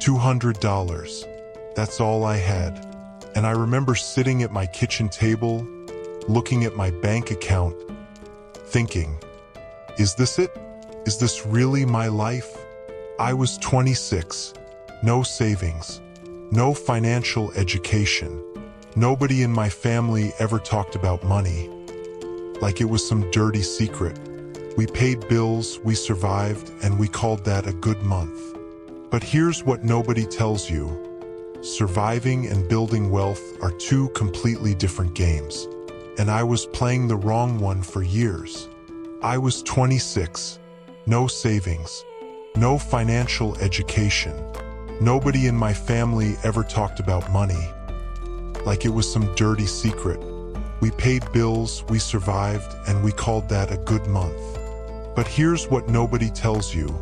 $200. That's all I had. And I remember sitting at my kitchen table, looking at my bank account, thinking, is this it? Is this really my life? I was 26, no savings, no financial education. Nobody in my family ever talked about money, like it was some dirty secret. We paid bills, we survived, and we called that a good month. But here's what nobody tells you. Surviving and building wealth are two completely different games. And I was playing the wrong one for years. I was 26, no savings, no financial education. Nobody in my family ever talked about money, like it was some dirty secret. We paid bills, we survived, and we called that a good month. But here's what nobody tells you.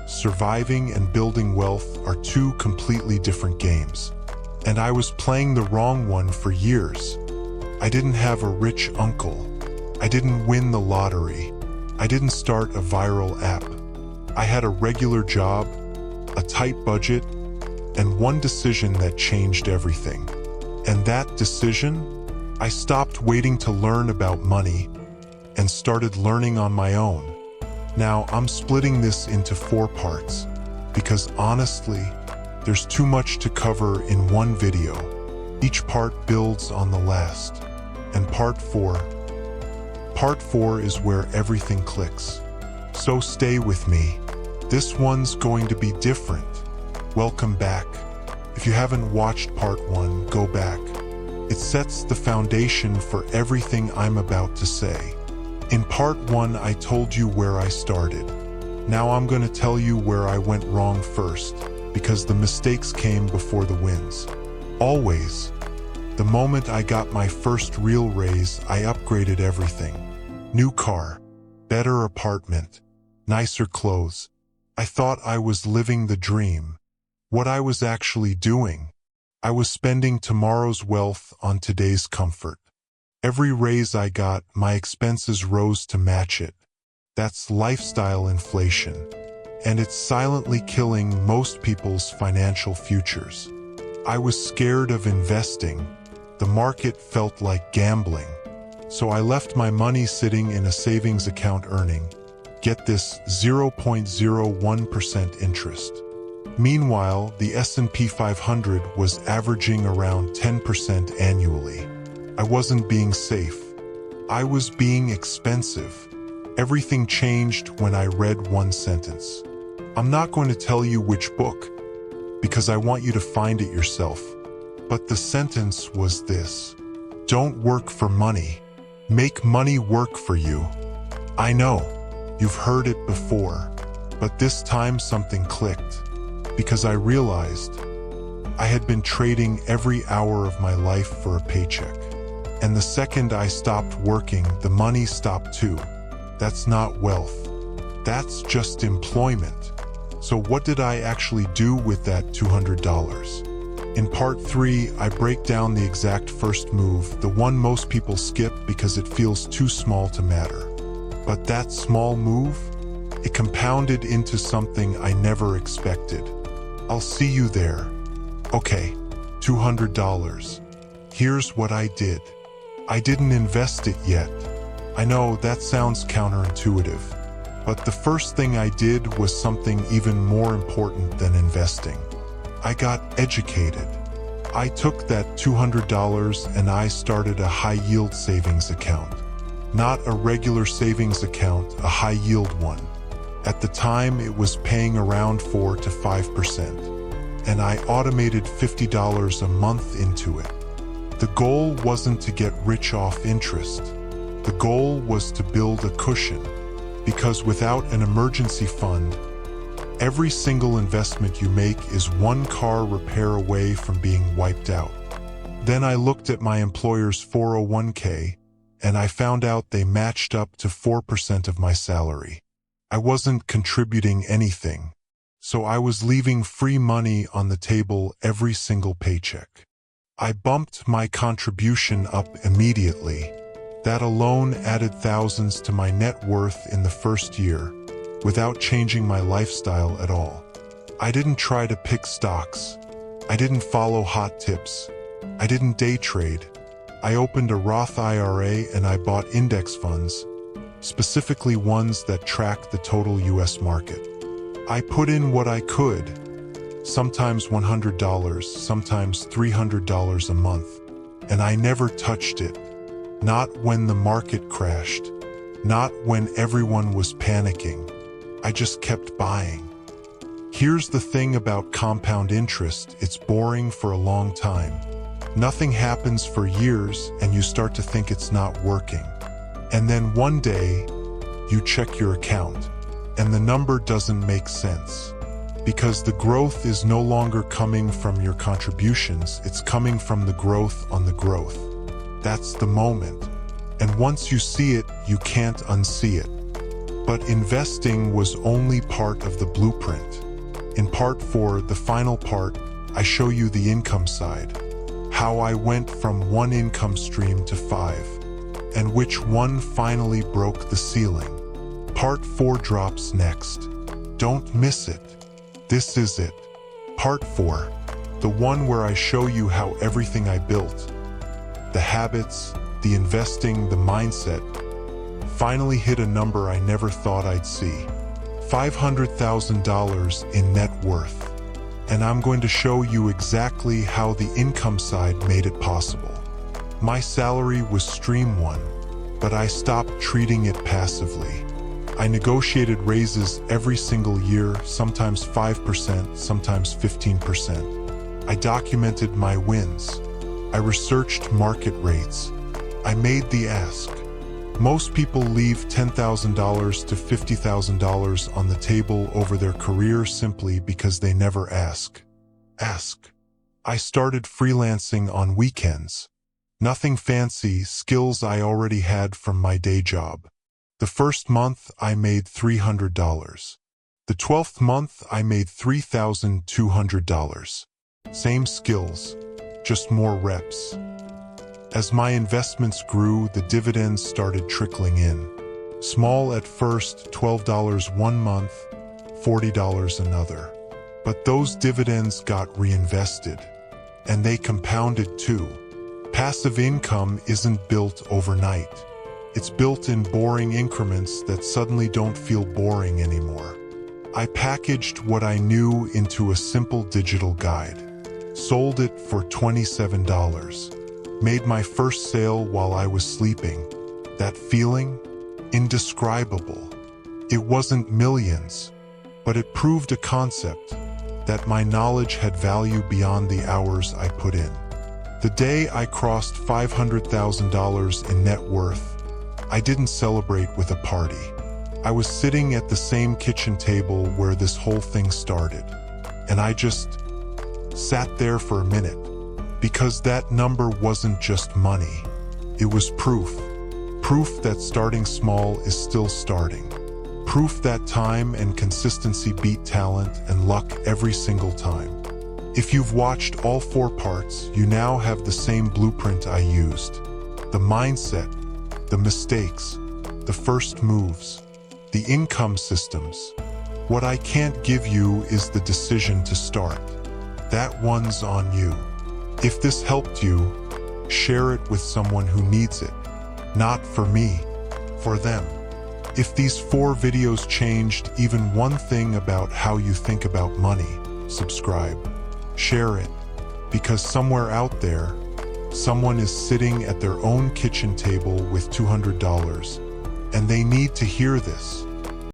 Surviving and building wealth are two completely different games. And I was playing the wrong one for years. I didn't have a rich uncle. I didn't win the lottery. I didn't start a viral app. I had a regular job, a tight budget, and one decision that changed everything. And that decision, I stopped waiting to learn about money and started learning on my own. Now, I'm splitting this into 4 parts because honestly, there's too much to cover in one video. Each part builds on the last. And part 4 is where everything clicks. So stay with me. This one's going to be different. Welcome back. If you haven't watched part 1, go back. It sets the foundation for everything I'm about to say. In part 1, I told you where I started. Now I'm going to tell you where I went wrong first, because the mistakes came before the wins. Always. The moment I got my first real raise, I upgraded everything. New car, better apartment, nicer clothes. I thought I was living the dream. What I was actually doing, I was spending tomorrow's wealth on today's comfort. Every raise I got, my expenses rose to match it. That's lifestyle inflation, and it's silently killing most people's financial futures. I was scared of investing. The market felt like gambling. So I left my money sitting in a savings account earning, get this, 0.01% interest. Meanwhile, the S&P 500 was averaging around 10% annually. I wasn't being safe. I was being expensive. Everything changed when I read one sentence. I'm not going to tell you which book, because I want you to find it yourself. But the sentence was this: don't work for money. Make money work for you. I know, you've heard it before, but this time something clicked, because I realized I had been trading every hour of my life for a paycheck. And the second I stopped working, the money stopped too. That's not wealth. That's just employment. So what did I actually do with that $200? In part 3, I break down the exact first move, the one most people skip because it feels too small to matter. But that small move, it compounded into something I never expected. I'll see you there. Okay, $200. Here's what I did. I didn't invest it yet. I know that sounds counterintuitive, but the first thing I did was something even more important than investing. I got educated. I took that $200 and I started a high-yield savings account. Not a regular savings account, a high-yield one. At the time, it was paying around 4 to 5%. And I automated $50 a month into it. The goal wasn't to get rich off interest. The goal was to build a cushion, because without an emergency fund, every single investment you make is one car repair away from being wiped out. Then I looked at my employer's 401k, and I found out they matched up to 4% of my salary. I wasn't contributing anything, so I was leaving free money on the table every single paycheck. I bumped my contribution up immediately. That alone added thousands to my net worth in the first year, without changing my lifestyle at all. I didn't try to pick stocks. I didn't follow hot tips. I didn't day trade. I opened a Roth IRA and I bought index funds, specifically ones that track the total US market. I put in what I could, sometimes $100, sometimes $300 a month, and I never touched it. Not when the market crashed, not when everyone was panicking. I just kept buying. Here's the thing about compound interest, it's boring for a long time. Nothing happens for years and you start to think it's not working. And then one day, you check your account, and the number doesn't make sense. Because the growth is no longer coming from your contributions, it's coming from the growth on the growth. That's the moment. And once you see it, you can't unsee it. But investing was only part of the blueprint. In part 4, the final part, I show you the income side. How I went from one income stream to 5. And which one finally broke the ceiling. Part 4 drops next. Don't miss it. This is it. Part 4. The one where I show you how everything I built, the habits, the investing, the mindset, finally hit a number I never thought I'd see. $500,000 in net worth. And I'm going to show you exactly how the income side made it possible. My salary was stream 1, but I stopped treating it passively. I negotiated raises every single year, sometimes 5%, sometimes 15%. I documented my wins. I researched market rates. I made the ask. Most people leave $10,000 to $50,000 on the table over their career simply because they never ask. I started freelancing on weekends. Nothing fancy, skills I already had from my day job. The first month I made $300. The 12th month I made $3,200. Same skills, just more reps. As my investments grew, the dividends started trickling in. Small at first, $12 one month, $40 another. But those dividends got reinvested. And they compounded too. Passive income isn't built overnight. It's built in boring increments that suddenly don't feel boring anymore. I packaged what I knew into a simple digital guide. Sold it for $27. Made my first sale while I was sleeping. That feeling? Indescribable. It wasn't millions, but it proved a concept, that my knowledge had value beyond the hours I put in. The day I crossed $500,000 in net worth, I didn't celebrate with a party. I was sitting at the same kitchen table where this whole thing started, and I just sat there for a minute. Because that number wasn't just money. It was proof. Proof that starting small is still starting. Proof that time and consistency beat talent and luck every single time. If you've watched all 4 parts, you now have the same blueprint I used. The mindset, the mistakes, the first moves, the income systems. What I can't give you is the decision to start. That one's on you. If this helped you, share it with someone who needs it. Not for me, for them. If these 4 videos changed even one thing about how you think about money, subscribe. Share it, because somewhere out there, someone is sitting at their own kitchen table with $200, and they need to hear this.